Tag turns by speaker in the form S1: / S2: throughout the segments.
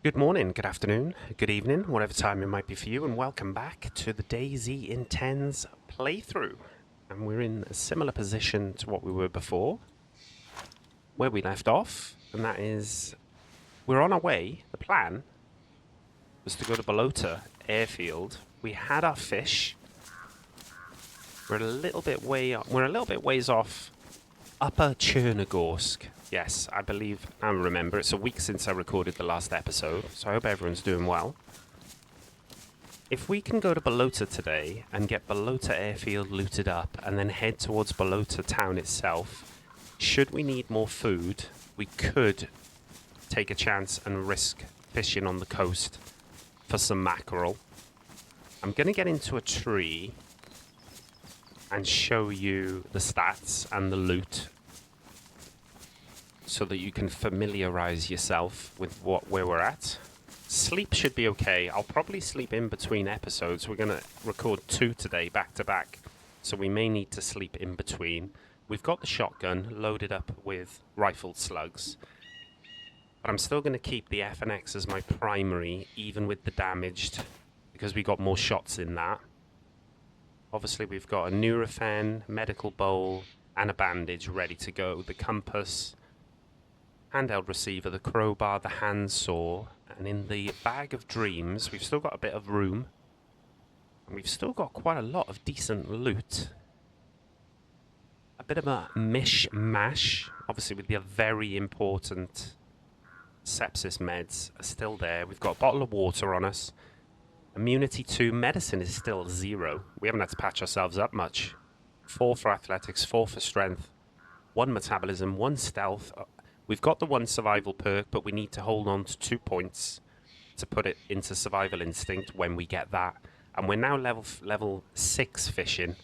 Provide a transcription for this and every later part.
S1: Good morning, good afternoon, good evening, whatever time it might be for you, and welcome back to the DAYZ INTENZ playthrough. And we're in a similar position to what we were before, where we left off, and that is we're on our way. The plan was to go to Balota Airfield. We had our fish. We're a little bit ways off Upper Chernogorsk. Yes, I believe I remember. It's a week since I recorded the last episode, so I hope everyone's doing well. If we can go to Balota today and get Balota Airfield looted up and then head towards Balota town itself, should we need more food, we could take a chance and risk fishing on the coast for some mackerel. I'm going to get into a tree and show you the stats and the loot so that you can familiarize yourself with where we're at. Sleep should be okay. I'll probably sleep in between episodes. We're going to record 2 today, back to back, so we may need to sleep in between. We've got the shotgun loaded up with rifled slugs, but I'm still going to keep the FNX as my primary, even with the damaged, because we got more shots in that. Obviously, we've got a Nurofen, medical bowl, and a bandage ready to go. The compass, handheld receiver, the crowbar, the handsaw, and in the bag of dreams, we've still got a bit of room, and we've still got quite a lot of decent loot. A bit of a mishmash, obviously with the very important sepsis meds are still there. We've got a bottle of water on us. Immunity 2, medicine is still 0. We haven't had to patch ourselves up much. 4 for athletics, 4 for strength, 1 metabolism, 1 stealth. We've got the 1 survival perk, but we need to hold on to 2 points to put it into survival instinct when we get that. And we're now level 6 fishing.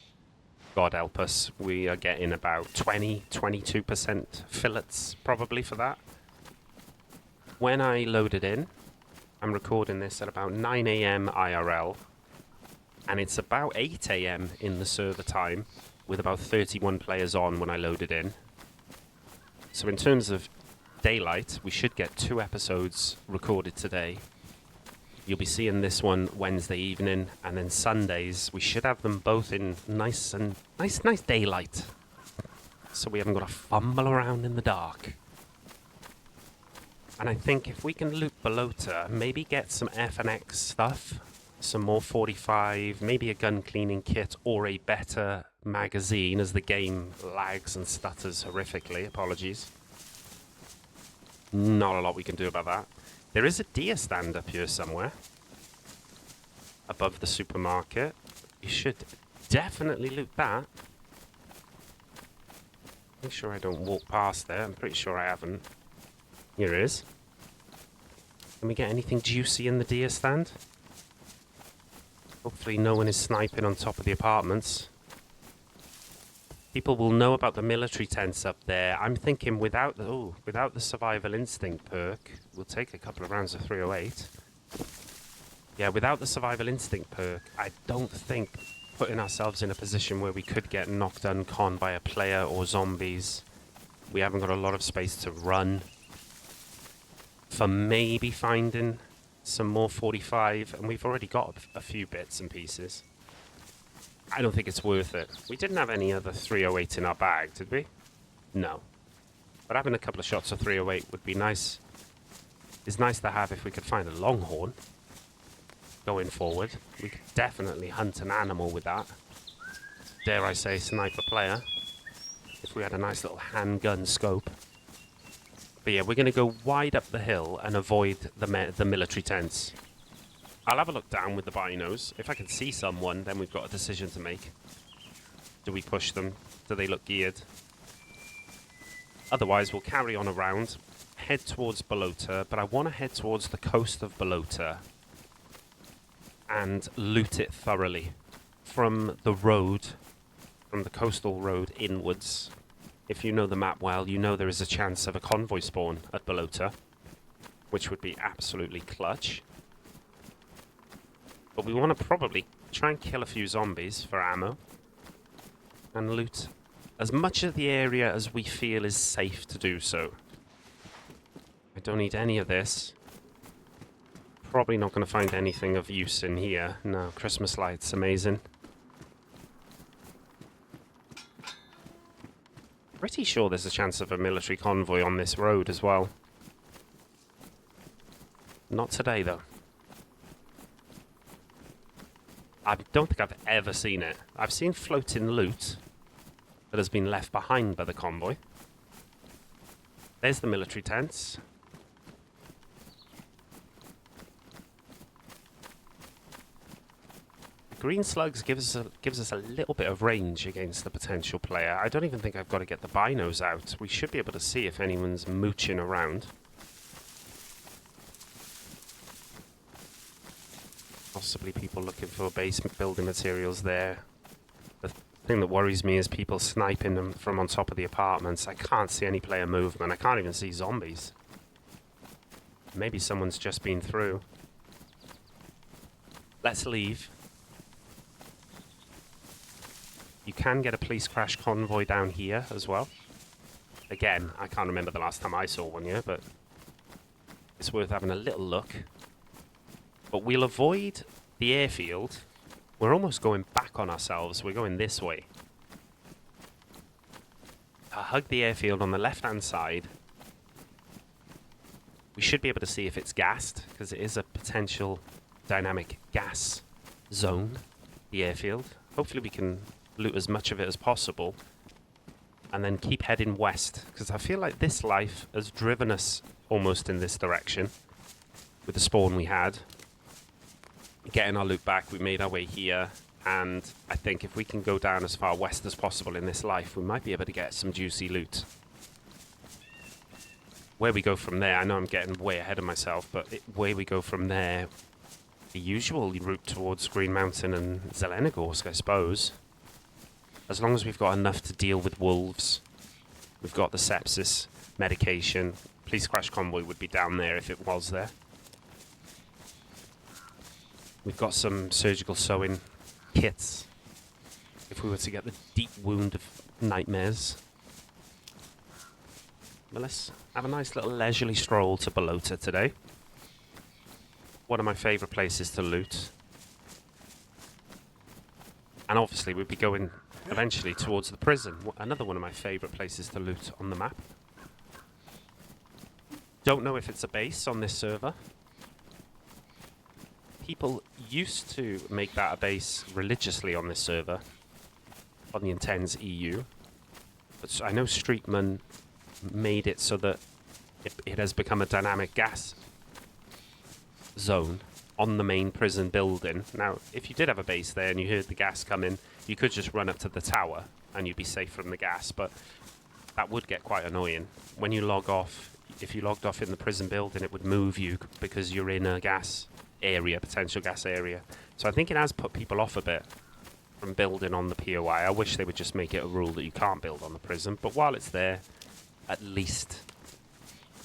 S1: God help us. We are getting about 22% fillets probably for that. When I load it in, I'm recording this at about 9 AM IRL, and it's about 8 AM in the server time, with about 31 players on when I load it in. So in terms of daylight, we should get 2 episodes recorded today. You'll be seeing this one Wednesday evening, and then Sundays we should have them both in nice daylight, so we haven't got to fumble around in the dark. And I think if we can loot Balota, maybe get some FNX stuff, some more 45, maybe a gun cleaning kit or a better magazine as the game lags and stutters horrifically. Apologies. Not a lot we can do about that. There is a deer stand up here somewhere above the supermarket. You should definitely loot that. Make sure I don't walk past there. I'm pretty sure I haven't. Here it is. Can we get anything juicy in the deer stand? Hopefully no one is sniping on top of the apartments. People will know about the military tents up there. I'm thinking without the survival instinct perk, we'll take a couple of rounds of 308. Yeah, without the survival instinct perk, I don't think putting ourselves in a position where we could get knocked uncon by a player or zombies. We haven't got a lot of space to run. For maybe finding some more 45, and we've already got a few bits and pieces. I don't think it's worth it. We didn't have any other 308 in our bag, did we? No. But having a couple of shots of 308 would be nice. It's nice to have if we could find a longhorn going forward. We could definitely hunt an animal with that. Dare I say, sniper player. If we had a nice little handgun scope. But yeah, we're going to go wide up the hill and avoid the military tents. I'll have a look down with the binos. If I can see someone, then we've got a decision to make. Do we push them? Do they look geared? Otherwise, we'll carry on around, head towards Balota, but I want to head towards the coast of Balota and loot it thoroughly. From the road, from the coastal road inwards. If you know the map well, you know there is a chance of a convoy spawn at Balota, which would be absolutely clutch. But we want to probably try and kill a few zombies for ammo and loot as much of the area as we feel is safe to do so. I don't need any of this. Probably not going to find anything of use in here. No, Christmas lights, amazing. Pretty sure there's a chance of a military convoy on this road as well. Not today, though. I don't think I've ever seen it. I've seen floating loot that has been left behind by the convoy. There's the military tents. Green slugs gives us a little bit of range against the potential player. I don't even think I've got to get the binos out. We should be able to see if anyone's mooching around. Possibly people looking for base building materials there. The thing that worries me is people sniping them from on top of the apartments. I can't see any player movement. I can't even see zombies. Maybe someone's just been through. Let's leave. You can get a police crash convoy down here as well. Again, I can't remember the last time I saw one here, but it's worth having a little look. But we'll avoid the airfield. We're almost going back on ourselves. We're going this way. I hug the airfield on the left-hand side. We should be able to see if it's gassed, because it is a potential dynamic gas zone, the airfield. Hopefully we can loot as much of it as possible and then keep heading west, because I feel like this life has driven us almost in this direction with the spawn we had. Getting our loot back, we made our way here, and I think if we can go down as far west as possible in this life, we might be able to get some juicy loot. Where we go from there, I know I'm getting way ahead of myself, but where we go from there, the usual route towards Green Mountain and Zelenogorsk, I suppose. As long as we've got enough to deal with wolves, we've got the sepsis medication. Police crash convoy would be down there if it was there. We've got some surgical sewing kits if we were to get the deep wound of nightmares. But let's have a nice little leisurely stroll to Balota today. One of my favourite places to loot. And obviously we'd be going eventually towards the prison. Another one of my favourite places to loot on the map. Don't know if it's a base on this server. People used to make that a base religiously on this server, on the INTENZ EU. But I know Streetman made it so that it has become a dynamic gas zone on the main prison building. Now, if you did have a base there and you heard the gas coming, you could just run up to the tower and you'd be safe from the gas, but that would get quite annoying. When you log off, if you logged off in the prison building, it would move you because you're in a gas area, potential gas area. So I think it has put people off a bit from building on the POI. I wish they would just make it a rule that you can't build on the prison, but while it's there, at least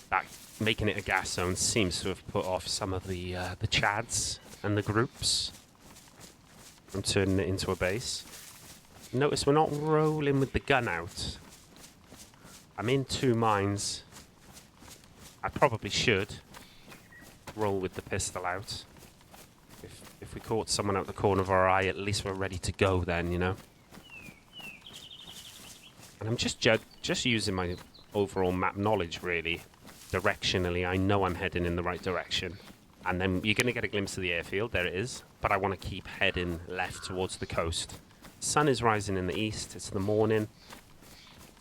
S1: that making it a gas zone seems to have put off some of the chads and the groups from turning it into a base. Notice we're not rolling with the gun out. I'm in two minds. I probably should roll with the pistol out. If we caught someone out the corner of our eye, at least we're ready to go then, you know. And I'm just using my overall map knowledge, really. Directionally, I know I'm heading in the right direction. And then you're going to get a glimpse of the airfield. There it is. But I want to keep heading left towards the coast. Sun is rising in the east. It's the morning.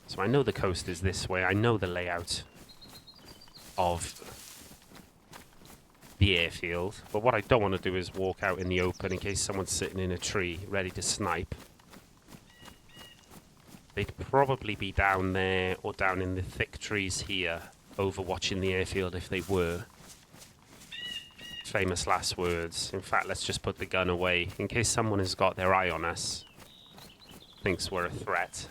S1: So I know the coast is this way. I know the layout of the airfield. But what I don't want to do is walk out in the open in case someone's sitting in a tree ready to snipe. They'd probably be down there or down in the thick trees here, overwatching the airfield if they were. Famous last words. In fact, let's just put the gun away in case someone has got their eye on us, thinks we're a threat.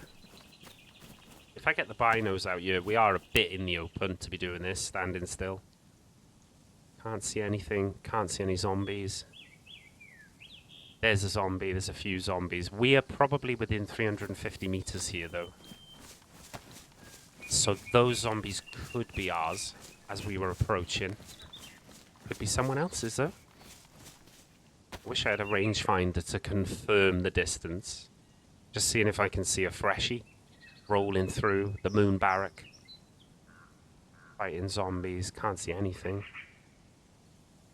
S1: If I get the binos out here, we are a bit in the open to be doing this, standing still. Can't see anything, can't see any zombies. There's a zombie, there's a few zombies. We are probably within 350 meters here, though. So those zombies could be ours as we were approaching. Could be someone else's, though. I wish I had a rangefinder to confirm the distance. Just seeing if I can see a freshie rolling through the moon barrack. Fighting zombies. Can't see anything.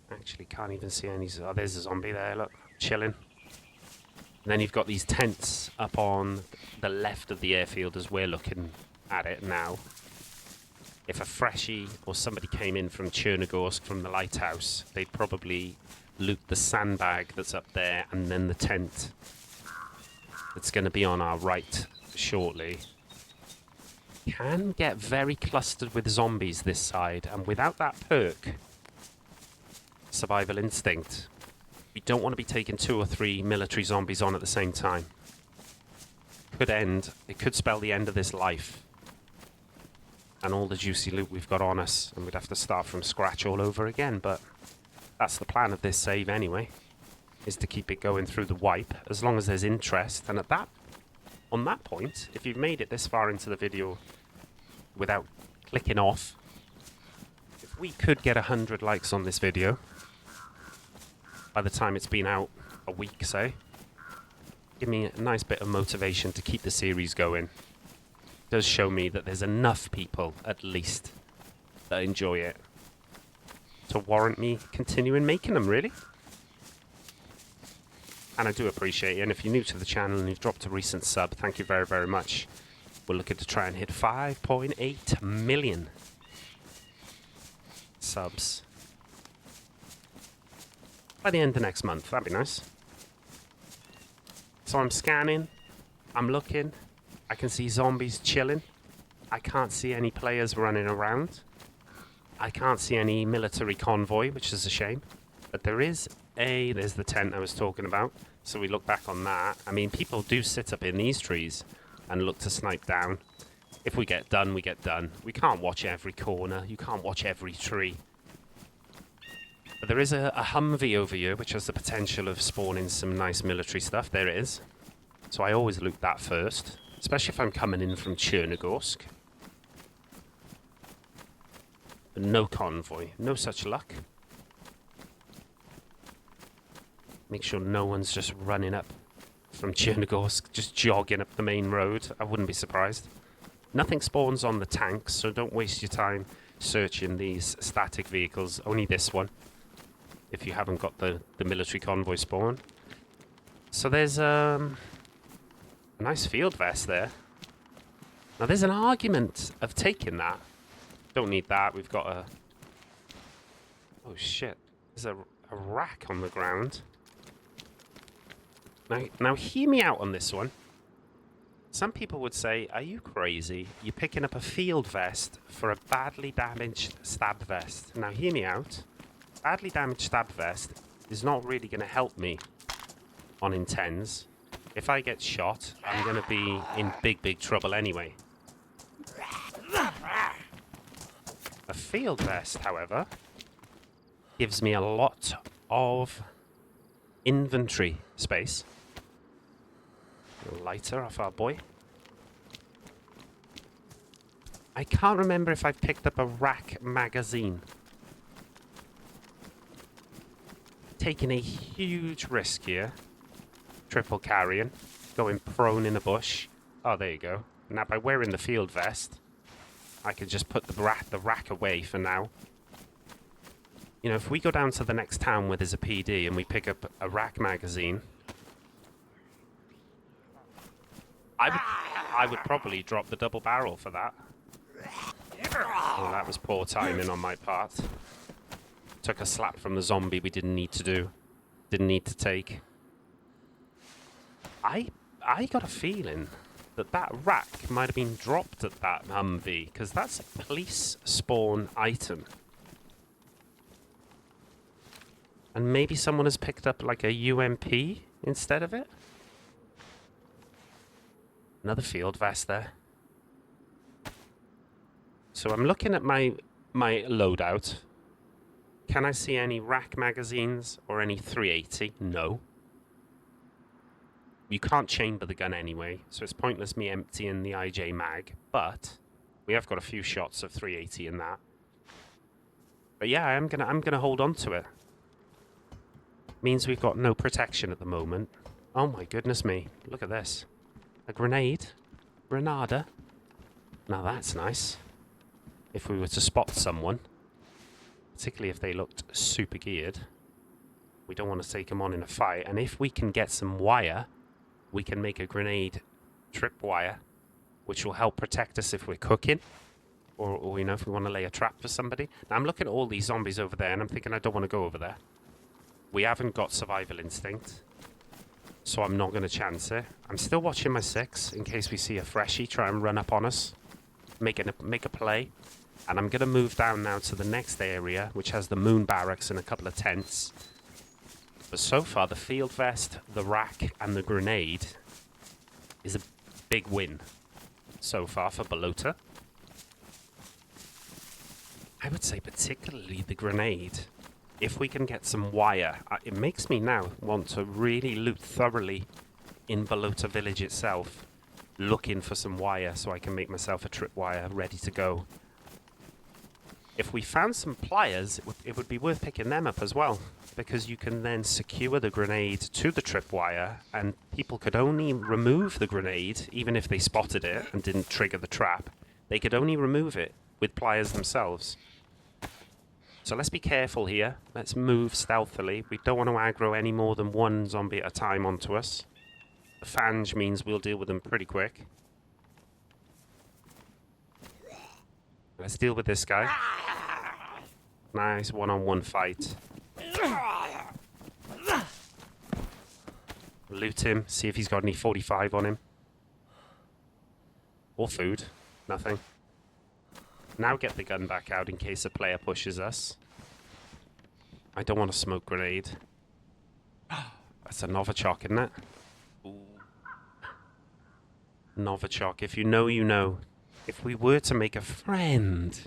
S1: Actually, can't even see any. Oh, there's a zombie there, look. Chilling. And then you've got these tents up on the left of the airfield as we're looking at it now. If a freshie or somebody came in from Chernogorsk from the lighthouse, they'd probably loot the sandbag that's up there and then the tent that's going to be on our right shortly. Can get very clustered with zombies this side, and without that perk, survival instinct, we don't want to be taking 2 or 3 military zombies on at the same time. It could spell the end of this life. And all the juicy loot we've got on us, and we'd have to start from scratch all over again, but that's the plan of this save anyway, is to keep it going through the wipe, as long as there's interest. And on that point, if you've made it this far into the video without clicking off, if we could get 100 likes on this video, by the time it's been out a week, say, give me a nice bit of motivation to keep the series going. It does show me that there's enough people, at least, that enjoy it to warrant me continuing making them, really. And I do appreciate it. And if you're new to the channel and you've dropped a recent sub, thank you very, very much. We're looking to try and hit 5.8 million subs by the end of next month. That'd be nice. So I'm scanning, I'm looking, I can see zombies chilling. I can't see any players running around. I can't see any military convoy, which is a shame. But there's the tent I was talking about. So we look back on that. I mean, people do sit up in these trees and look to snipe down. If we get done, we get done. We can't watch every corner. You can't watch every tree. But there is a Humvee over here, which has the potential of spawning some nice military stuff. There it is. So I always loot that first, especially if I'm coming in from Chernogorsk. But no convoy. No such luck. Make sure no one's just running up from Chernogorsk, just jogging up the main road. I wouldn't be surprised. Nothing spawns on the tanks, so don't waste your time searching these static vehicles. Only this one, if you haven't got the military convoy spawn. So there's a nice field vest there. Now there's an argument of taking that. Don't need that. We've got a... Oh shit. There's a rack on the ground. Now hear me out on this one. Some people would say, are you crazy? You're picking up a field vest for a badly damaged stab vest. Now hear me out. Badly damaged stab vest is not really going to help me on INTENZ. If I get shot, I'm going to be in big, big trouble anyway. A field vest, however, gives me a lot of inventory space. Lighter off our boy. I can't remember if I picked up a rack magazine. Taking a huge risk here. Triple carrying. Going prone in the bush. Oh, there you go. Now, by wearing the field vest, I can just put the rack away for now. You know, if we go down to the next town where there's a PD and we pick up a rack magazine, I would probably drop the double barrel for that. Oh, that was poor timing on my part. Took a slap from the zombie we didn't need to do. Didn't need to take. I got a feeling that rack might have been dropped at that Humvee, because that's a police spawn item. And maybe someone has picked up like a UMP instead of it? Another field vest there. So I'm looking at my loadout. Can I see any rack magazines or any 380? No. You can't chamber the gun anyway, so it's pointless me emptying the IJ mag, but we have got a few shots of 380 in that. But yeah, I'm gonna hold on to it. Means we've got no protection at the moment. Oh my goodness me. Look at this. A grenade. Grenada. Now that's nice. If we were to spot someone, particularly if they looked super geared, we don't want to take them on in a fight. And if we can get some wire, we can make a grenade tripwire, which will help protect us if we're cooking. Or you know, if we want to lay a trap for somebody. Now I'm looking at all these zombies over there and I'm thinking I don't want to go over there. We haven't got survival instinct, so I'm not going to chance it. I'm still watching my 6 in case we see a freshie try and run up on us, make a play. And I'm going to move down now to the next area, which has the moon barracks and a couple of tents. But so far, the field vest, the rack, and the grenade is a big win so far for Balota. I would say particularly the grenade. If we can get some wire, it makes me now want to really loot thoroughly in Balota village itself, looking for some wire so I can make myself a tripwire ready to go. If we found some pliers, it would be worth picking them up as well, because you can then secure the grenade to the tripwire, and people could only remove the grenade, even if they spotted it and didn't trigger the trap. They could only remove it with pliers themselves. So let's be careful here. Let's move stealthily. We don't want to aggro any more than one zombie at a time onto us. The fange means we'll deal with them pretty quick. Let's deal with this guy. Nice one-on-one fight. Loot him. See if he's got any 45 on him. Or food. Nothing. Now get the gun back out in case a player pushes us. I don't want a smoke grenade. That's a Novichok, isn't it? Ooh. Novichok. If you know, you know. If we were to make a friend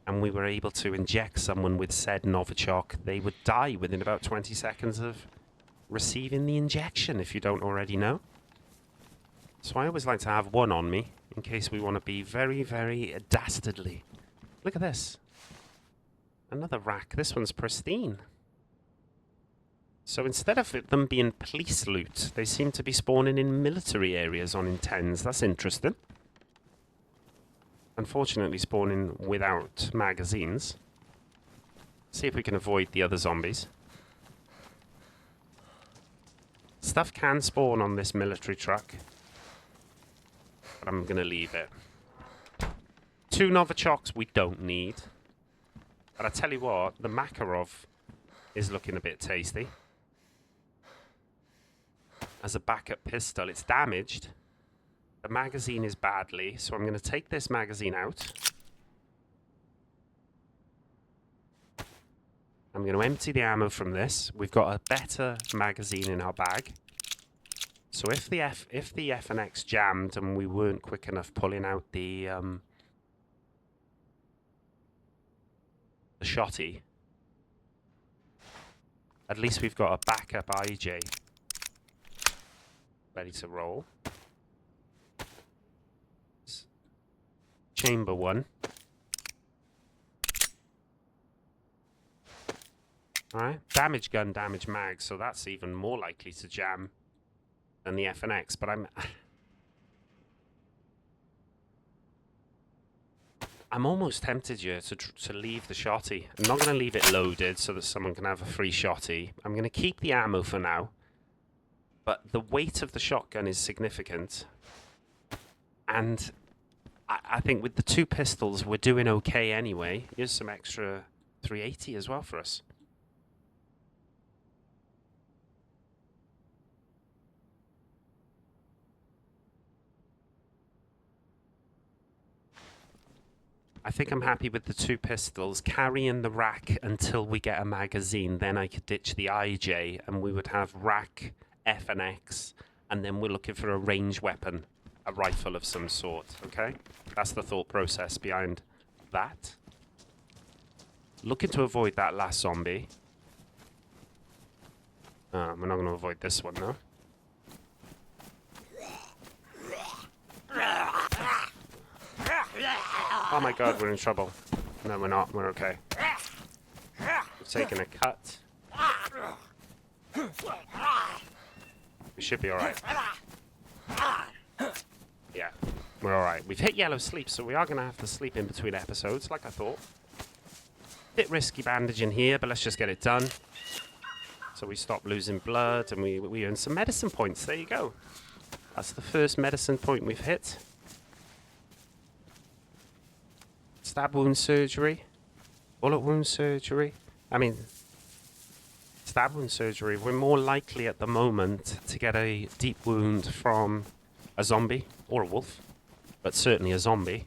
S1: and we were able to inject someone with said Novichok, they would die within about 20 seconds of receiving the injection, if you don't already know. So I always like to have one on me, in case we want to be very, very dastardly. Look at this. Another rack. This one's pristine. So instead of them being police loot, they seem to be spawning in military areas on INTENZ. That's interesting. Unfortunately spawning without magazines. See if we can avoid the other zombies. Stuff can spawn on this military truck. But I'm going to leave it. 2 Novichoks we don't need. But I tell you what, the Makarov is looking a bit tasty. As a backup pistol, it's damaged. The magazine is badly, so I'm going to take this magazine out. I'm going to empty the ammo from this. We've got a better magazine in our bag. So if the F&X jammed and we weren't quick enough pulling out the shotty, at least we've got a backup IJ ready to roll. Chamber 1. Alright, damage gun, damage mag, so that's even more likely to jam than the F&X, but I'm almost tempted here to leave the shotty. I'm not going to leave it loaded so that someone can have a free shotty. I'm going to keep the ammo for now, but the weight of the shotgun is significant, and I think with the 2 pistols we're doing okay anyway. Here's some extra 380 as well for us. I think I'm happy with the 2 pistols, carrying the rack until we get a magazine. Then I could ditch the IJ and we would have rack, F&X, and then we're looking for a range weapon, a rifle of some sort, okay? That's the thought process behind that. Looking to avoid that last zombie. We're not going to avoid this one, though. Oh my god, we're in trouble. No, we're not. We're okay. taking a cut. We should be alright. Yeah, we're alright. We've hit yellow sleep, so we are going to have to sleep in between episodes, like I thought. Bit risky bandaging here, but let's just get it done. So we stop losing blood, and we earn some medicine points. There you go. That's the first medicine point we've hit. Stab wound surgery. Bullet wound surgery. I mean, stab wound surgery. We're more likely at the moment to get a deep wound from a zombie or a wolf, but certainly a zombie.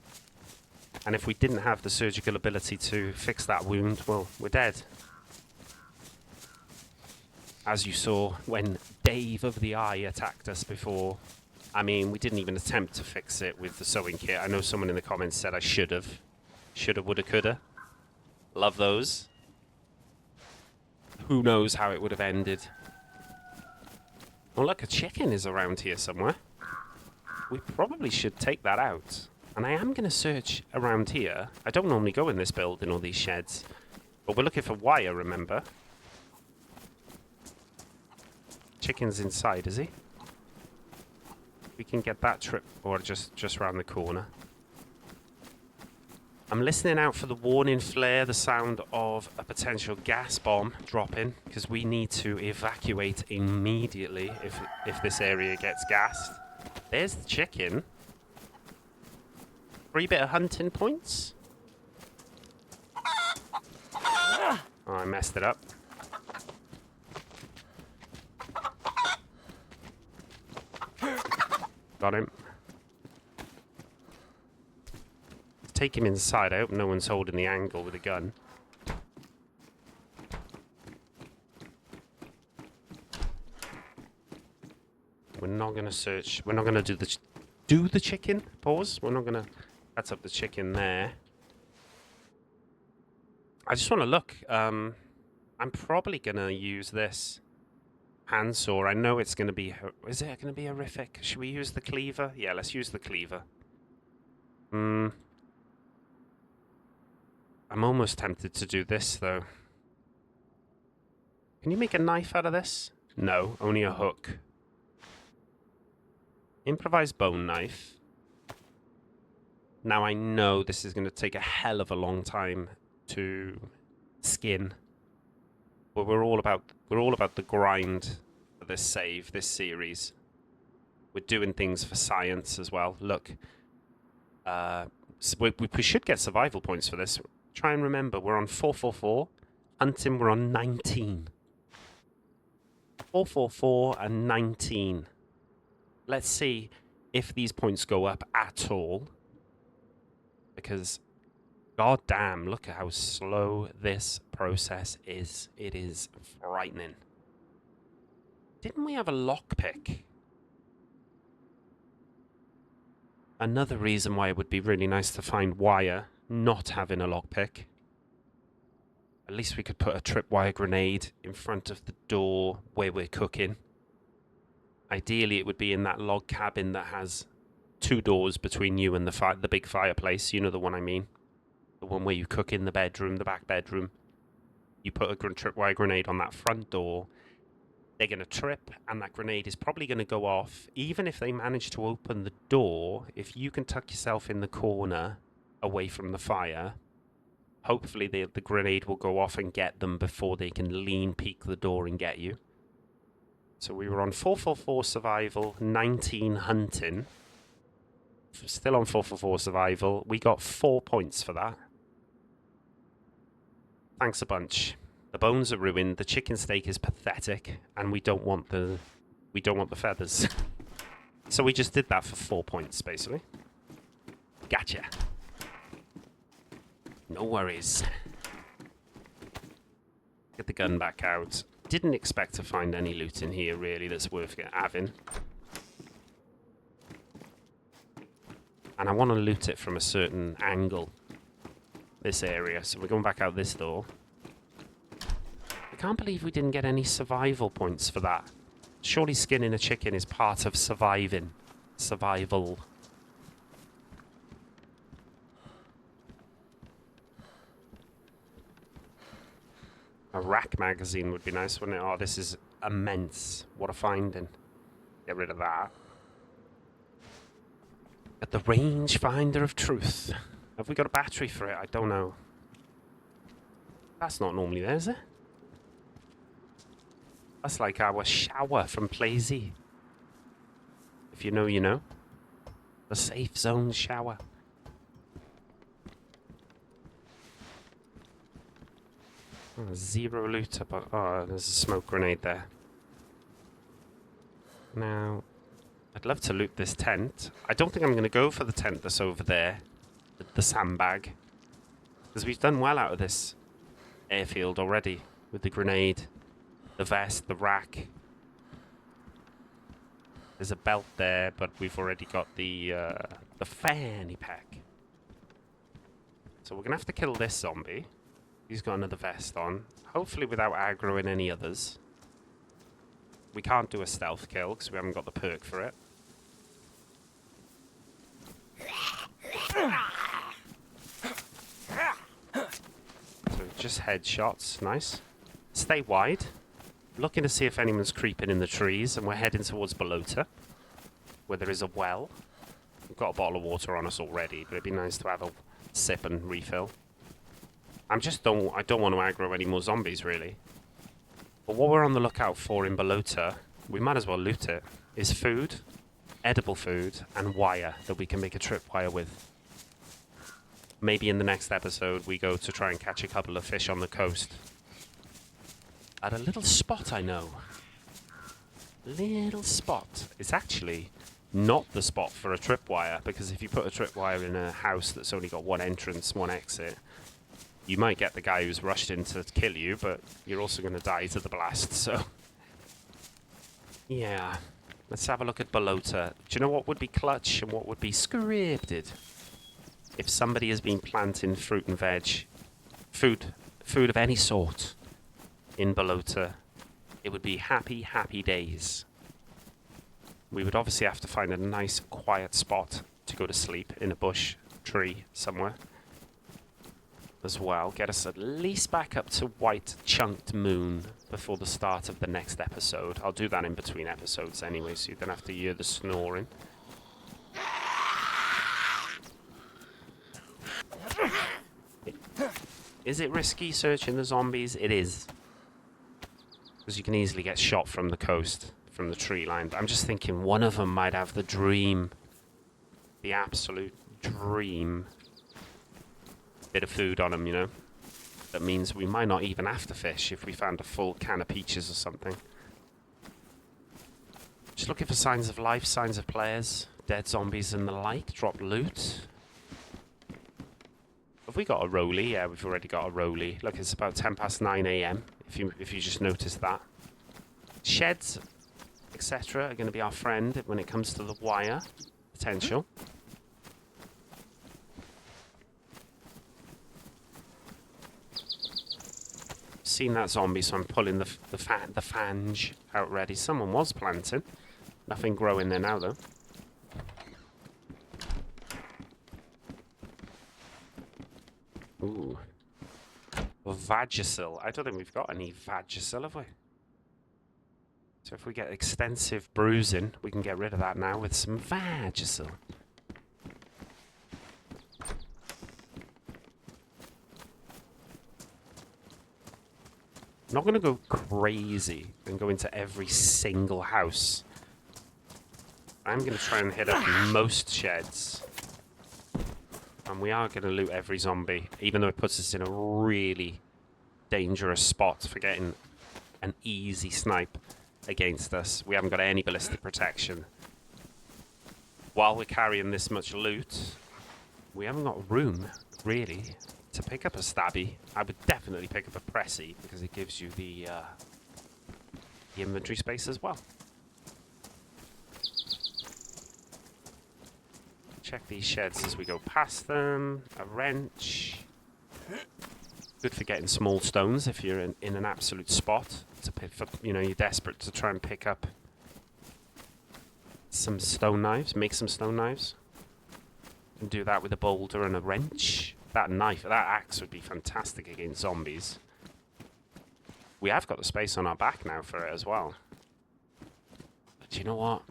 S1: And if we didn't have the surgical ability to fix that wound, well, we're dead. As you saw when Dave of the Eye attacked us before. I mean, we didn't even attempt to fix it with the sewing kit. I know someone in the comments said I should have. Shoulda, woulda, coulda. Love those. Who knows how it would have ended. Oh, look, a chicken is around here somewhere. We probably should take that out. And I am going to search around here. I don't normally go in this building or these sheds. But we're looking for wire, remember? Chicken's inside, is he? We can get that trip, or just round the corner. I'm listening out for the warning flare, the sound of a potential gas bomb dropping, because we need to evacuate immediately if this area gets gassed. There's the chicken. 3 bit of hunting points. Oh, I messed it up. Got him. Take him inside. I hope no one's holding the angle with a gun. We're not going to search. We're not going to do the chicken. Pause. We're not going to cut up the chicken there. I just want to look. I'm probably going to use this handsaw. I know it's going to be... Is it going to be horrific? Should we use the cleaver? Yeah, let's use the cleaver. I'm almost tempted to do this, though. Can you make a knife out of this? No, only a hook. Improvised bone knife. Now I know this is going to take a hell of a long time to skin. But we're all about the grind for this save, this series. We're doing things for science as well. Look, so we should get survival points for this. Try and remember, we're on 444. Hunting, we're on 19. 444 and 19. Let's see if these points go up at all. Because, goddamn, look at how slow this process is. It is frightening. Didn't we have a lockpick? Another reason why it would be really nice to find wire, not having a lockpick. At least we could put a tripwire grenade in front of the door where we're cooking. Ideally, it would be in that log cabin that has 2 doors between you and the big fireplace. You know the one I mean. The one where you cook in the bedroom, the back bedroom. You put a tripwire grenade on that front door. They're going to trip, and that grenade is probably going to go off. Even if they manage to open the door, if you can tuck yourself in the corner away from the fire, hopefully the grenade will go off and get them before they can lean peek the door and get you. So we were on 444 survival, 19 hunting. Still on 444 survival. We got 4 points for that. Thanks a bunch. The bones are ruined. The chicken steak is pathetic, and we don't want the feathers. So we just did that for 4 points, basically. Gotcha. No worries. Get the gun back out. Didn't expect to find any loot in here, really, that's worth having. And I want to loot it from a certain angle. This area. So we're going back out this door. I can't believe we didn't get any survival points for that. Surely skinning a chicken is part of surviving. Survival. A rack magazine would be nice, wouldn't it? Oh, this is immense. What a finding. Get rid of that. At the range finder of truth. Have we got a battery for it? I don't know. That's not normally there, is it? That's like our shower from DAYZ. If you know, you know. The safe zone shower. Oh, 0 loot up. Oh, there's a smoke grenade there. Now, I'd love to loot this tent. I don't think I'm going to go for the tent that's over there. The sandbag. Because we've done well out of this airfield already. With the grenade, the vest, the rack. There's a belt there, but we've already got the fanny pack. So we're going to have to kill this zombie. He's got another vest on. Hopefully without aggroing any others. We can't do a stealth kill because we haven't got the perk for it. So just headshots. Nice. Stay wide. Looking to see if anyone's creeping in the trees. And we're heading towards Balota, where there is a well. We've got a bottle of water on us already, but it'd be nice to have a sip and refill. I don't want to aggro any more zombies, really. But what we're on the lookout for in Balota, we might as well loot it, is food, edible food, and wire that we can make a tripwire with. Maybe in the next episode we go to try and catch a couple of fish on the coast. At a little spot I know. Little spot. It's actually not the spot for a tripwire, because if you put a tripwire in a house that's only got one entrance, one exit, you might get the guy who's rushed in to kill you, but you're also going to die to the blast, so... Yeah. Let's have a look at Balota. Do you know what would be clutch and what would be scripted? If somebody has been planting fruit and veg, food of any sort, in Balota, it would be happy, happy days. We would obviously have to find a nice, quiet spot to go to sleep in a bush, tree, somewhere. As well, get us at least back up to white chunked moon before the start of the next episode. I'll do that in between episodes anyway, so you don't have to hear the snoring. Is it risky searching the zombies? It is. Because you can easily get shot from the coast, from the tree line. But I'm just thinking one of them might have the dream. The absolute dream. Bit of food on them, you know. That means we might not even have to fish if we found a full can of peaches or something. Just looking for signs of life, signs of players, dead zombies and the like. Drop loot. Have we got a rollie? Yeah, we've already got a rollie. Look, it's about 9 AM. If you just noticed that. Sheds, etc., are going to be our friend when it comes to the wire potential. Seen that zombie, so I'm pulling the fange out ready. Someone was planting. Nothing growing there now, though. Ooh. Vagisil. I don't think we've got any Vagisil, have we? So if we get extensive bruising, we can get rid of that now with some Vagisil. I'm not going to go crazy and go into every single house. I'm going to try and hit up most sheds. And we are going to loot every zombie, even though it puts us in a really dangerous spot for getting an easy snipe against us. We haven't got any ballistic protection. While we're carrying this much loot, we haven't got room, really, to pick up a stabby. I would definitely pick up a pressy, because it gives you the inventory space as well. Check these sheds as we go past them. A wrench. Good for getting small stones if you're in an absolute spot. To pick for, you know, you're desperate to try and pick up some stone knives. Make some stone knives. You can do that with a boulder and a wrench. That knife, that axe would be fantastic against zombies. We have got the space on our back now for it as well. But do you know what?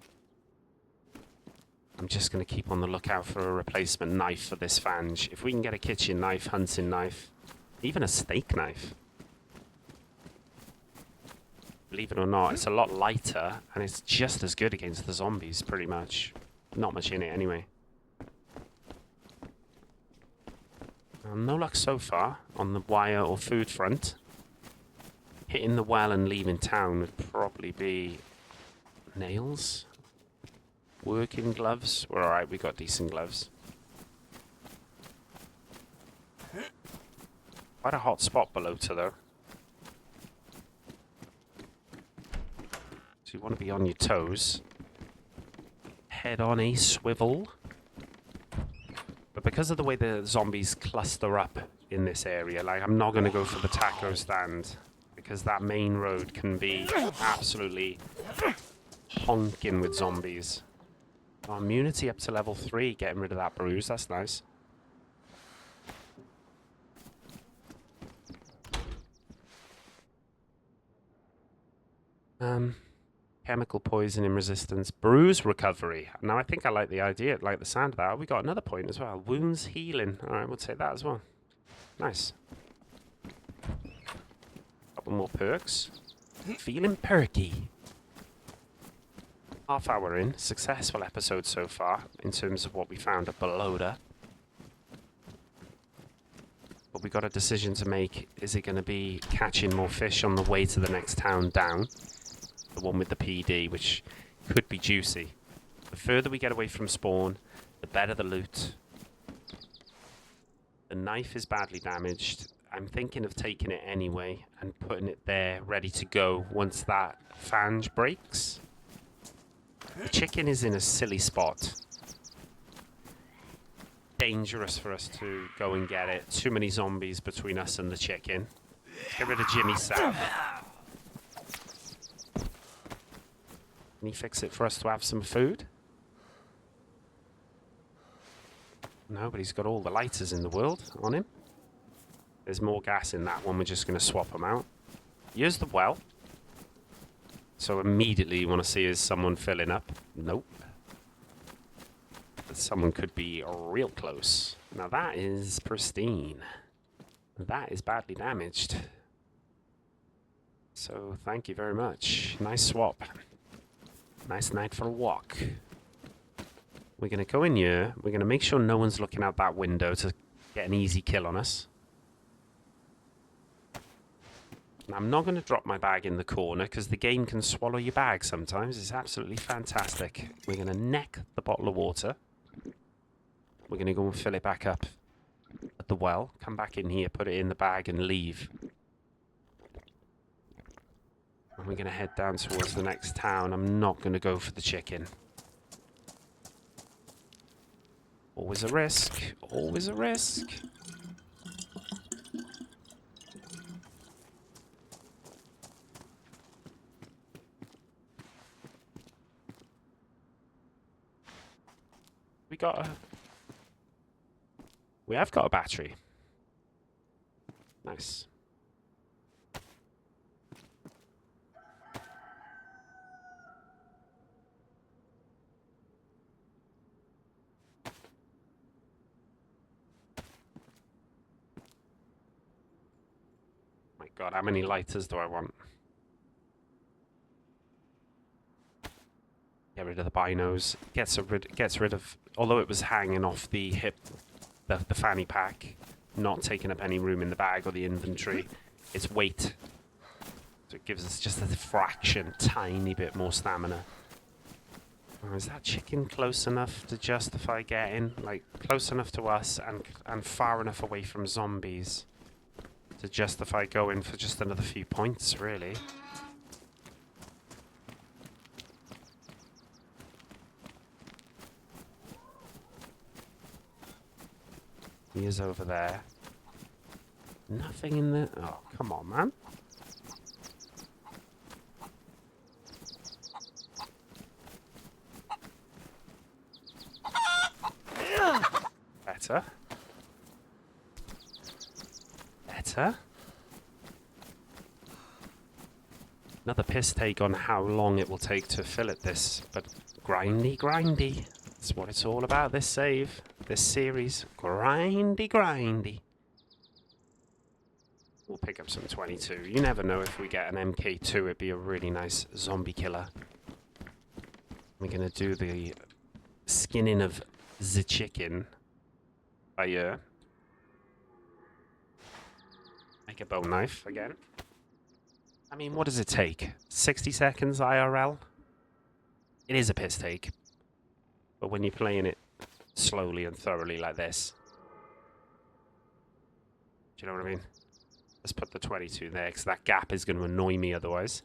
S1: I'm just going to keep on the lookout for a replacement knife for this fange. If we can get a kitchen knife, hunting knife, even a steak knife. Believe it or not, it's a lot lighter, and it's just as good against the zombies, pretty much. Not much in it, anyway. No luck so far on the wire or food front. Hitting the well and leaving town would probably be nails. Working gloves. We're alright, we got decent gloves. Quite a hot spot Balota, though. So you want to be on your toes. Head on a swivel. But because of the way the zombies cluster up in this area, like, I'm not going to go for the taco stand. Because that main road can be absolutely honking with zombies. Oh, immunity up to level 3, getting rid of that bruise, that's nice. Chemical poisoning resistance, bruise recovery. Now I think I like the idea, like the sound of that. We got another point as well. Wounds healing. Alright, we'll take that as well. Nice. Couple more perks. Feeling perky. Half hour in. Successful episode so far in terms of what we found at Balota. But we got a decision to make. Is it going to be catching more fish on the way to the next town down? The one with the PD, which could be juicy. The further we get away from spawn, the better the loot. The knife is badly damaged. I'm thinking of taking it anyway and putting it there ready to go once that fange breaks. The chicken is in a silly spot. Dangerous for us to go and get it. Too many zombies between us and the chicken. Let's get rid of Jimmy Sab. Can he fix it for us to have some food? No, but he's got all the lighters in the world on him. There's more gas in that one. We're just going to swap them out. Here's the well. So immediately you want to see is someone filling up. Nope. But someone could be real close. Now that is pristine. That is badly damaged. So thank you very much. Nice swap. Nice night for a walk. We're going to go in here. We're going to make sure no one's looking out that window to get an easy kill on us. Now, I'm not going to drop my bag in the corner because the game can swallow your bag sometimes. It's absolutely fantastic. We're going to neck the bottle of water. We're going to go and fill it back up at the well. Come back in here, put it in the bag and leave. And we're going to head down towards the next town. I'm not going to go for the chicken. Always a risk. Always a risk. We have got a battery. Nice. My God, how many lighters do I want? Get rid of the binos. Gets rid of, although it was hanging off the hip, the fanny pack, not taking up any room in the bag or the inventory. Its weight. So it gives us just a fraction, tiny bit more stamina. Oh, is that chicken close enough to justify getting? Like, close enough to us and far enough away from zombies to justify going for just another few points, really. He is over there. Nothing in there. Oh, come on, man. Better. Better. Another piss take on how long it will take to fillet this, but grindy, grindy. That's what it's all about, this save, this series. Grindy, grindy. We'll pick up some 22. You never know, if we get an MK2, it'd be a really nice zombie killer. We're going to do the skinning of the chicken by ear. Make a bone knife again. I mean, what does it take? 60 seconds IRL? It is a piss take. But when you're playing it slowly and thoroughly like this. Do you know what I mean? Let's put the 22 there, because that gap is going to annoy me otherwise.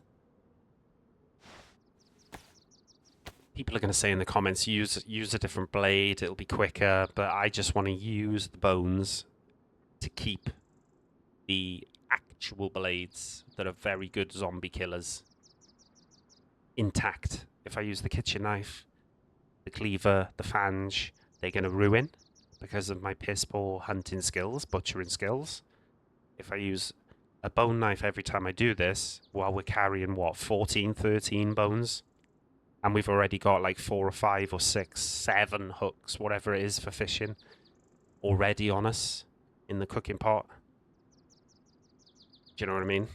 S1: People are going to say in the comments, use a different blade, it'll be quicker, but I just want to use the bones to keep the actual blades that are very good zombie killers intact. If I use the kitchen knife, the cleaver, the fange, they're going to ruin because of my piss poor hunting skills, butchering skills. If I use a bone knife every time I do this, while we're carrying, what, 14, 13 bones? And we've already got like 4 or 5 or 6, 7 hooks, whatever it is for fishing, already on us in the cooking pot. Do you know what I mean?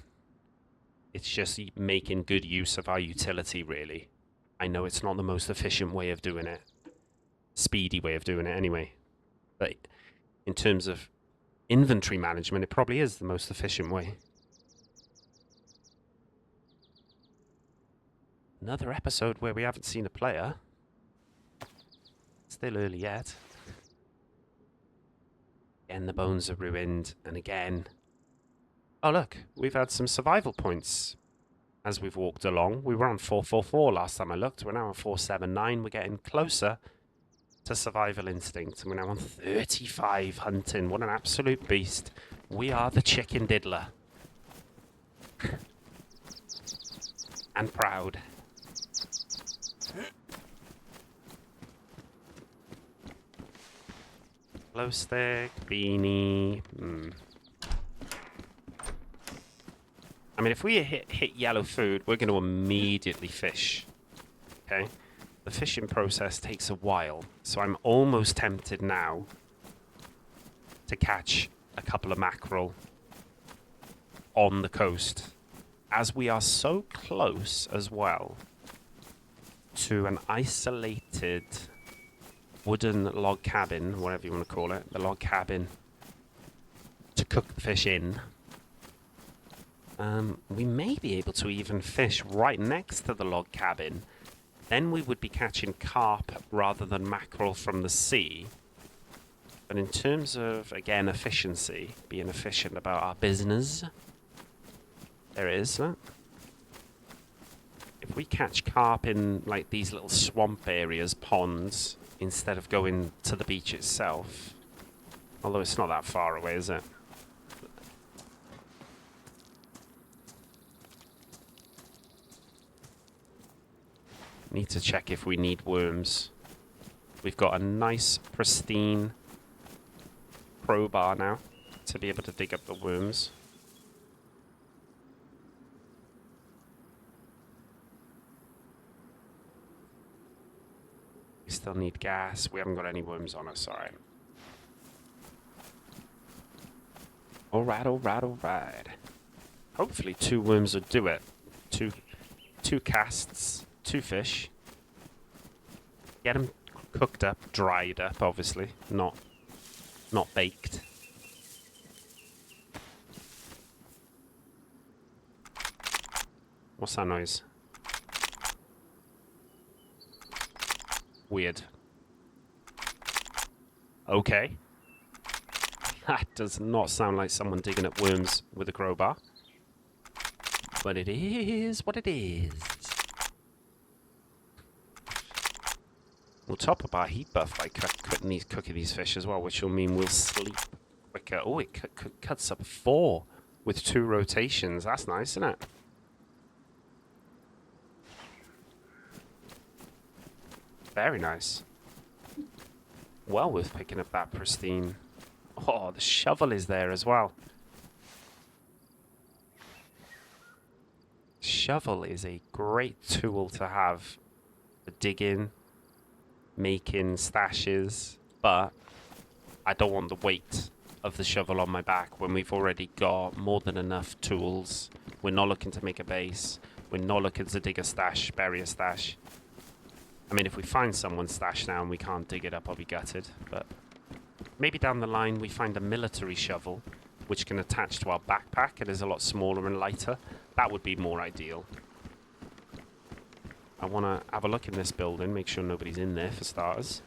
S1: It's just making good use of our utility, really. I know it's not the most efficient way of doing it. Speedy way of doing it, anyway. But in terms of inventory management, it probably is the most efficient way. Another episode where we haven't seen a player. Still early yet. Again, the bones are ruined, and again... Oh look, we've had some survival points as we've walked along. We were on 444 last time I looked. We're now on 479. We're getting closer to survival instinct. We're now on 35 hunting. What an absolute beast. We are the chicken diddler. And proud. Glow stick, beanie. I mean, if we hit yellow food, we're going to immediately fish. Okay? The fishing process takes a while, so I'm almost tempted now to catch a couple of mackerel on the coast, as we are so close as well to an isolated wooden log cabin, whatever you want to call it, the log cabin to cook the fish in. We may be able to even fish right next to the log cabin. Then we would be catching carp rather than mackerel from the sea. But in terms of, again, efficiency, being efficient about our business, there it is. If we catch carp in like these little swamp areas, ponds, instead of going to the beach itself, although it's not that far away, is it? Need to check if we need worms. We've got a nice, pristine crowbar now to be able to dig up the worms. We still need gas. We haven't got any worms on us, alright. Alright, alright, alright. Hopefully 2 worms would do it. Two casts. 2 fish. Get them cooked up, dried up, obviously, not baked. What's that noise? Weird. Okay. That does not sound like someone digging up worms with a crowbar. But it is what it is. We'll top up our heat buff by cooking these fish as well, which will mean we'll sleep quicker. Oh, it cuts up 4 with 2 rotations. That's nice, isn't it? Very nice. Well worth picking up that pristine. Oh, the shovel is there as well. shovel is a great tool to have for digging, making stashes, but I don't want the weight of the shovel on my back when we've already got more than enough tools. We're not looking to make a base. We're not looking to dig a stash, bury a stash. I mean, if we find someone's stash now and we can't dig it up, I'll be gutted. But maybe down the line we find a military shovel which can attach to our backpack. It is a lot smaller and lighter. That would be more ideal. I want to have a look in this building, make sure nobody's in there for starters.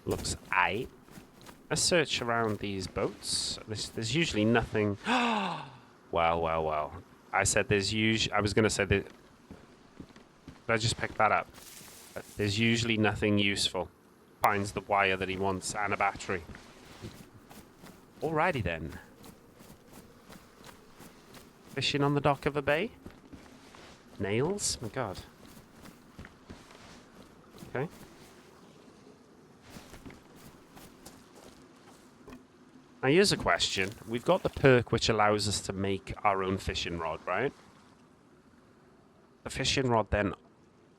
S1: Looks aight. Let's search around these boats. There's usually nothing. Well. I said there's usually. I was going to say that. Did I just pick that up? There's usually nothing useful. Finds the wire that he wants and a battery. Alrighty then. Fishing on the dock of a bay? Nails? My god. Okay. Now here's a question. We've got the perk which allows us to make our own fishing rod, right? The fishing rod then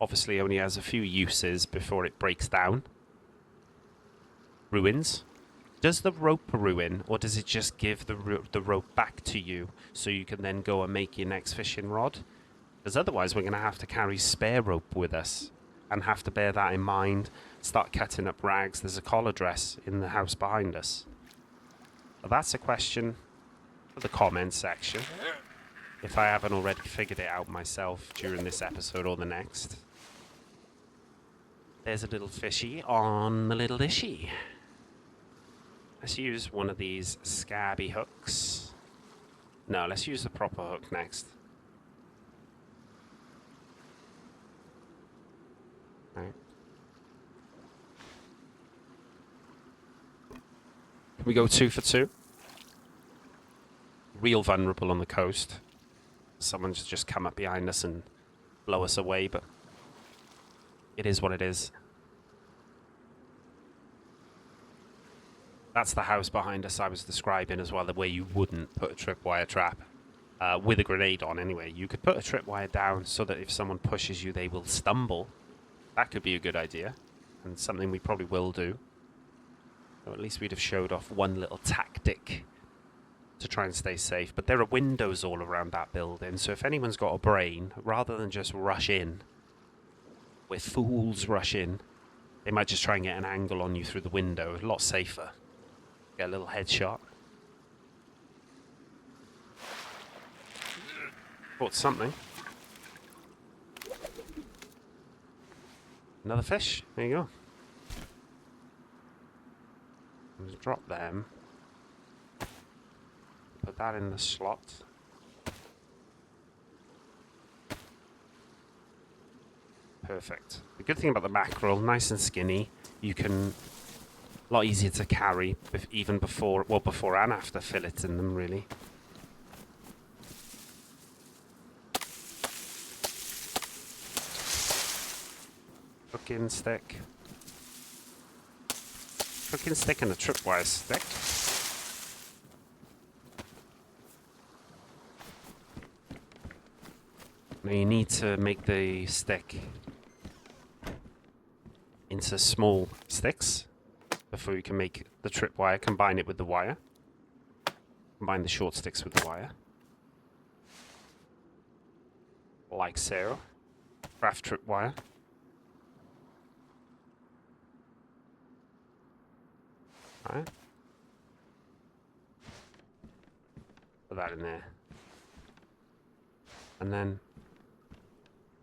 S1: obviously only has a few uses before it breaks down. Ruins. Does the rope ruin, or does it just give the rope back to you so you can then go and make your next fishing rod? Because otherwise we're going to have to carry spare rope with us and have to bear that in mind. Start cutting up rags. There's a collar dress in the house behind us. But that's a question for the comments section. If I haven't already figured it out myself during this episode or the next. There's a little fishy on the little dishy. Let's use one of these scabby hooks. No, let's use the proper hook next. Right. Can we go 2 for 2? Real vulnerable on the coast. Someone's just come up behind us and blow us away, but it is what it is. That's the house behind us I was describing as well, the way you wouldn't put a tripwire trap with a grenade on anyway. You could put a tripwire down so that if someone pushes you, they will stumble. That could be a good idea, and something we probably will do. Or at least we'd have showed off one little tactic to try and stay safe. But there are windows all around that building, so if anyone's got a brain, rather than just rush in, where fools rush in, they might just try and get an angle on you through the window. A lot safer. Get a little headshot. Caught something. Another fish. There you go. Just drop them. Put that in the slot. Perfect. The good thing about the mackerel, nice and skinny. You can... A lot easier to carry, even before... Well, before and after filleting them, really. Hooking stick. Hooking stick and a tripwire stick. Now you need to make the stick into small sticks before you can make the tripwire. Combine it with the wire. Combine the short sticks with the wire. Like so. Craft tripwire. Alright. Put that in there. And then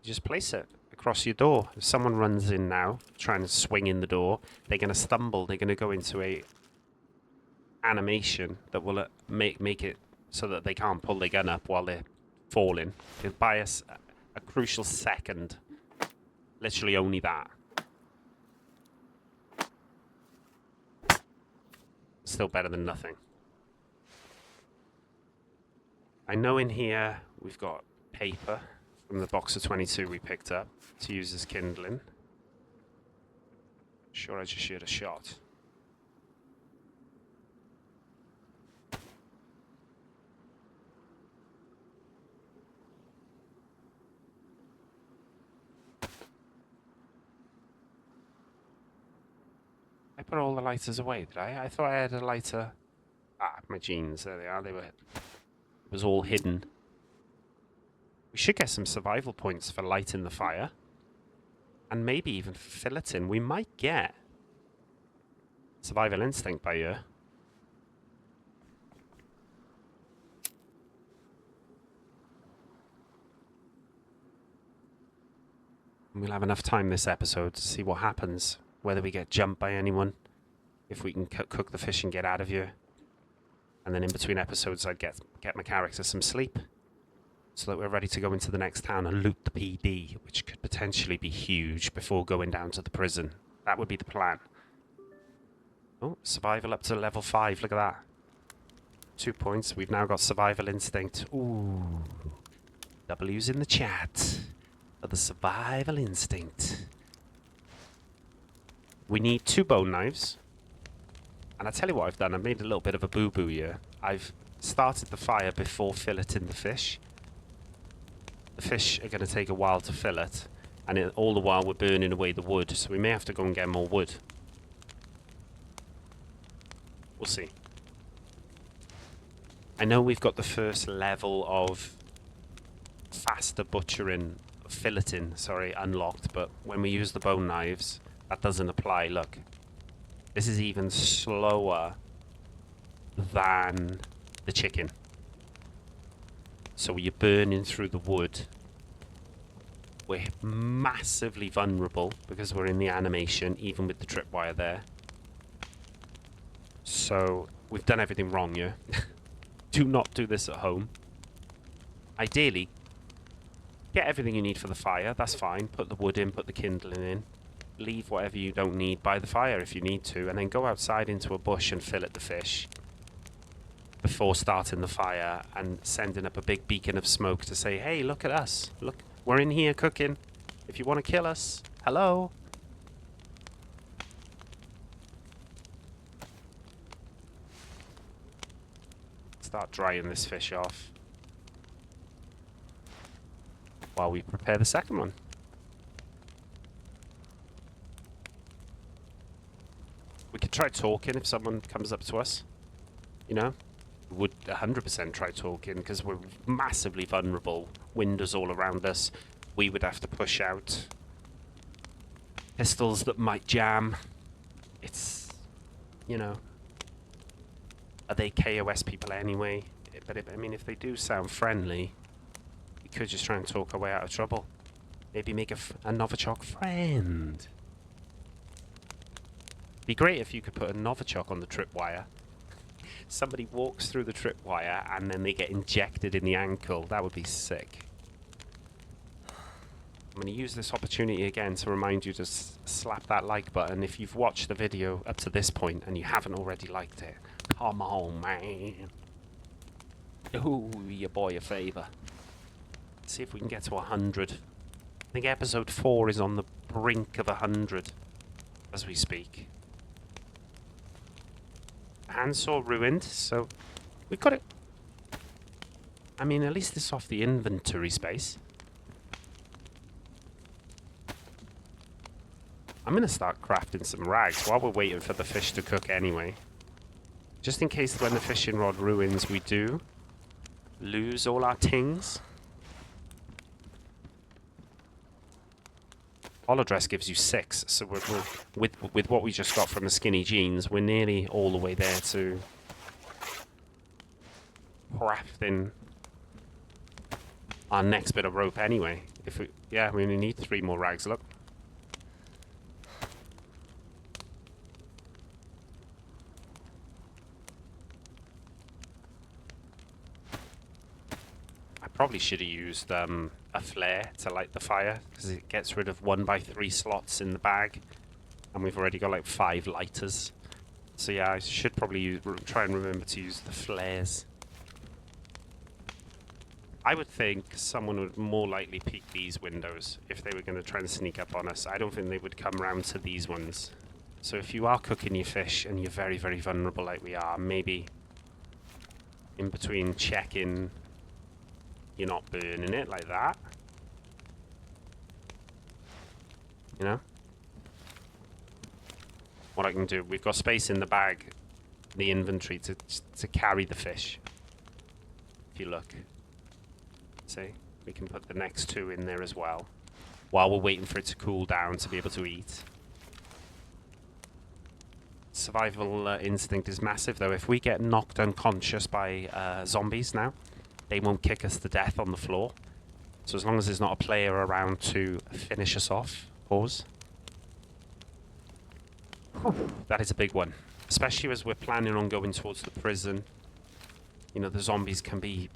S1: just place it across your door. If someone runs in now, trying to swing in the door, they're going to stumble. They're going to go into a animation that will make it so that they can't pull their gun up while they're falling. It'll buy us a crucial second. Literally only that. Still better than nothing. I know in here we've got paper from the box of 22 we picked up to use as kindling. Sure, I just shoot a shot. I put all the lighters away, did I? I thought I had a lighter. Ah, my jeans. There they are. It was all hidden. We should get some survival points for lighting the fire. And maybe even filleting. We might get survival instinct by here. And we'll have enough time this episode to see what happens. Whether we get jumped by anyone. If we can cook the fish and get out of here. And then in between episodes I'd get my character some sleep. So that we're ready to go into the next town and loot the PD, which could potentially be huge before going down to the prison. That would be the plan. Oh, survival up to level 5, look at that. 2 points, we've now got survival instinct. Ooh. W's in the chat for the survival instinct. We need 2 bone knives. And I tell you what I've done, I've made a little bit of a boo-boo here. I've started the fire before filleting the fish. The fish are going to take a while to fillet, and all the while we're burning away the wood, so we may have to go and get more wood. We'll see. I know we've got the first level of faster filleting, unlocked, but when we use the bone knives, that doesn't apply. Look, this is even slower than the chicken. So you're burning through the wood. We're massively vulnerable because we're in the animation, even with the tripwire there. So we've done everything wrong here. Do not do this at home. Ideally, get everything you need for the fire. That's fine. Put the wood in, put the kindling in. Leave whatever you don't need by the fire if you need to. And then go outside into a bush and fillet the fish before starting the fire and sending up a big beacon of smoke to say, hey, look at us. Look, we're in here cooking. If you want to kill us, hello. Start drying this fish off while we prepare the second one. We could try talking if someone comes up to us, you know. Would 100% try talking because we're massively vulnerable. Windows all around us. We would have to push out pistols that might jam. It's, you know, are they KOS people anyway? But I mean, if they do sound friendly, we could just try and talk our way out of trouble. Maybe make a Novichok friend. Be great if you could put a Novichok on the tripwire. Somebody walks through the tripwire and then they get injected in the ankle. That would be sick. I'm going to use this opportunity again to remind you to slap that like button if you've watched the video up to this point and you haven't already liked it. Come on, man. Do your boy a favour. Let's see if we can get to 100. I think episode 4 is on the brink of 100 as we speak. Handsaw ruined, so we've got it. I mean, at least it's off the inventory space. I'm going to start crafting some rags while we're waiting for the fish to cook anyway. Just in case when the fishing rod ruins, we do lose all our tings. Holodress gives you 6, so we're with what we just got from the skinny jeans, we're nearly all the way there to crafting our next bit of rope anyway. If we, yeah, we only need 3 more rags. Look. I probably should have used a flare to light the fire because it gets rid of 1x3 slots in the bag, and we've already got like 5 lighters. So yeah, I should probably try and remember to use the flares. I would think someone would more likely peek these windows if they were going to try and sneak up on us. I don't think they would come round to these ones. So if you are cooking your fish and you're very, very vulnerable like we are, maybe in between checking you're not burning it like that. You know? What I can do, we've got space in the bag, the inventory, to carry the fish. If you look. See? We can put the next 2 in there as well, while we're waiting for it to cool down to be able to eat. Survival instinct is massive, though. If we get knocked unconscious by zombies now, they won't kick us to death on the floor. So as long as there's not a player around to finish us off. Pause. Whew, that is a big one. Especially as we're planning on going towards the prison. You know, the zombies can be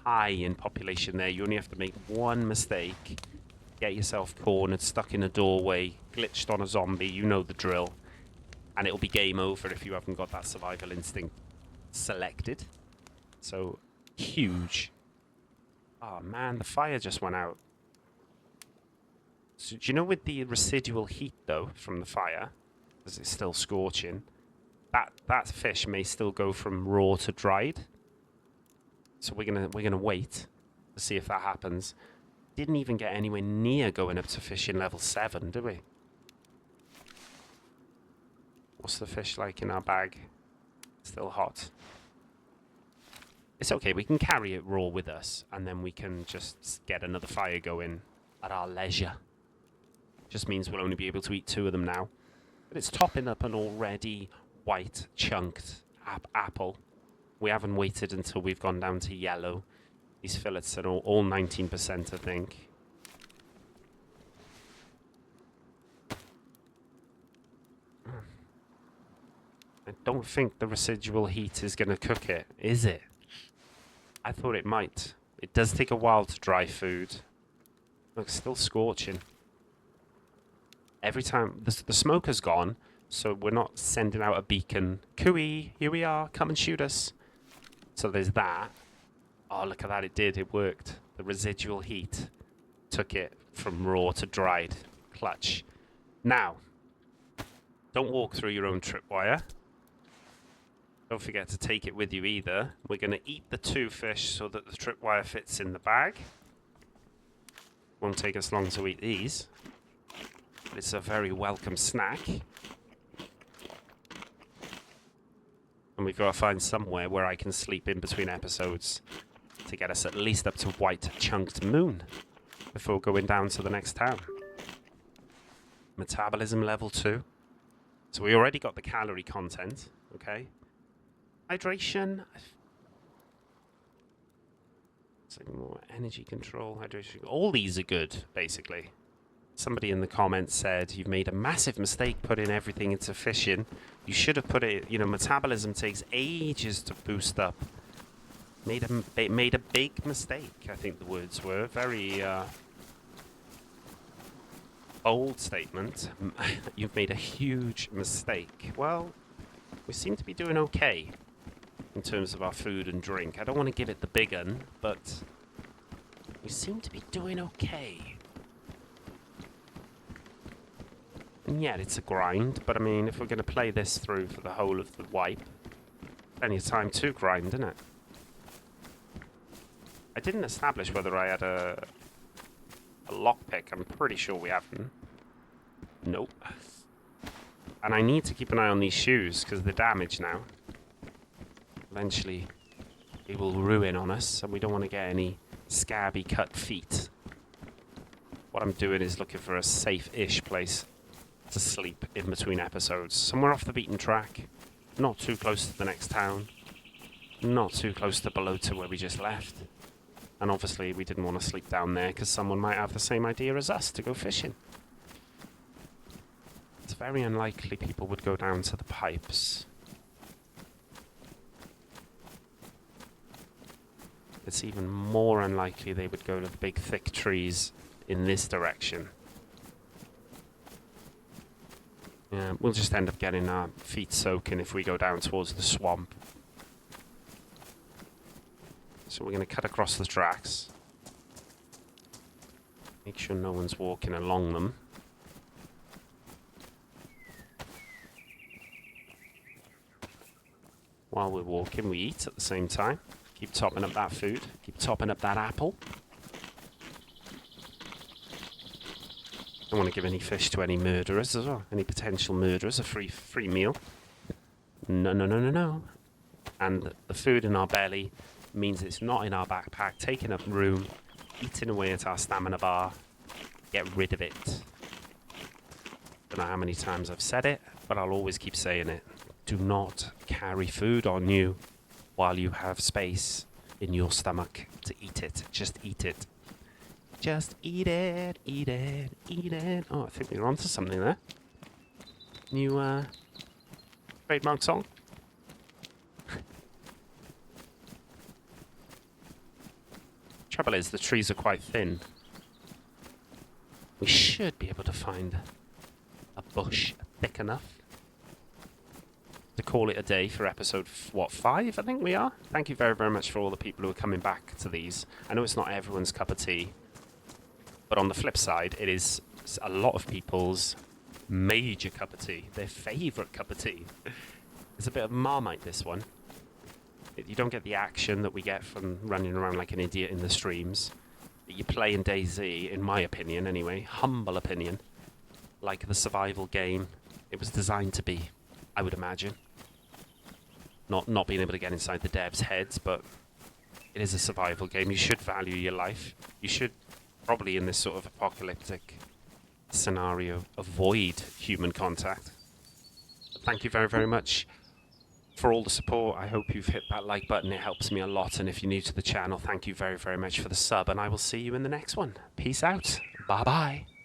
S1: high in population there. You only have to make one mistake. Get yourself cornered, stuck in a doorway, glitched on a zombie. You know the drill. And it'll be game over if you haven't got that survival instinct selected. So, huge. Oh man, the fire just went out. So, do you know with the residual heat though from the fire, because it's still scorching, that fish may still go from raw to dried. So we're gonna wait to see if that happens. Didn't even get anywhere near going up to fishing level 7, did we? What's the fish like in our bag? Still hot. It's okay, we can carry it raw with us, and then we can just get another fire going at our leisure. Just means we'll only be able to eat 2 of them now. But it's topping up an already white, chunked apple. We haven't waited until we've gone down to yellow. These fillets are all 19%, I think. I don't think the residual heat is going to cook it, is it? I thought it might. It does take a while to dry food. Look, it's still scorching. Every time... The smoke has gone, so we're not sending out a beacon. Cooey, here we are, come and shoot us. So there's that. Oh, look at that, it did, it worked. The residual heat took it from raw to dried. Clutch. Now, don't walk through your own tripwire. Don't forget to take it with you either. We're going to eat the 2 fish so that the tripwire fits in the bag. Won't take us long to eat these. But it's a very welcome snack. And we've got to find somewhere where I can sleep in between episodes to get us at least up to white chunked moon before going down to the next town. Metabolism level 2. So we already got the calorie content, okay? Hydration. It's like more energy control, hydration. All these are good, basically. Somebody in the comments said, you've made a massive mistake putting everything into fishing. You should have put it, you know, metabolism takes ages to boost up. Made a big mistake, I think the words were. Very bold statement. You've made a huge mistake. Well, we seem to be doing okay in terms of our food and drink. I don't want to give it the big un, but we seem to be doing okay. And yet it's a grind, but I mean, if we're going to play this through for the whole of the wipe, plenty of time to grind, isn't it? I didn't establish whether I had a lockpick. I'm pretty sure we haven't. Nope. And I need to keep an eye on these shoes, because they're damaged now. Eventually, they will ruin on us, and we don't want to get any scabby cut feet. What I'm doing is looking for a safe-ish place to sleep in between episodes. Somewhere off the beaten track, not too close to the next town, not too close to Balota where we just left. And obviously we didn't want to sleep down there because someone might have the same idea as us to go fishing. It's very unlikely people would go down to the pipes. It's even more unlikely they would go to the big thick trees in this direction. Yeah, we'll just end up getting our feet soaking if we go down towards the swamp. So we're going to cut across the tracks. Make sure no one's walking along them. While we're walking, we eat at the same time. Keep topping up that food. Keep topping up that apple. Don't want to give any fish to any murderers as well. Any potential murderers. A free meal. No, no, no, no, no. And the food in our belly means it's not in our backpack, taking up room, eating away at our stamina bar. Get rid of it. Don't know how many times I've said it, but I'll always keep saying it. Do not carry food on you while you have space in your stomach to eat it. Just eat it. Just eat it, eat it, eat it. Oh, I think we're onto something there. New trademark song. Trouble is, the trees are quite thin. We should be able to find a bush thick enough to call it a day for episode, 5, I think we are? Thank you very, very much for all the people who are coming back to these. I know it's not everyone's cup of tea, but on the flip side, it is a lot of people's major cup of tea, their favourite cup of tea. It's a bit of Marmite, this one. You don't get the action that we get from running around like an idiot in the streams. You play in DayZ, in my opinion anyway, humble opinion, like the survival game it was designed to be, I would imagine. Not being able to get inside the devs' heads, but it is a survival game. You should value your life. You should probably, in this sort of apocalyptic scenario, avoid human contact. Thank you very, very much for all the support. I hope you've hit that like button. It helps me a lot. And if you're new to the channel, thank you very, very much for the sub. And I will see you in the next one. Peace out. Bye-bye.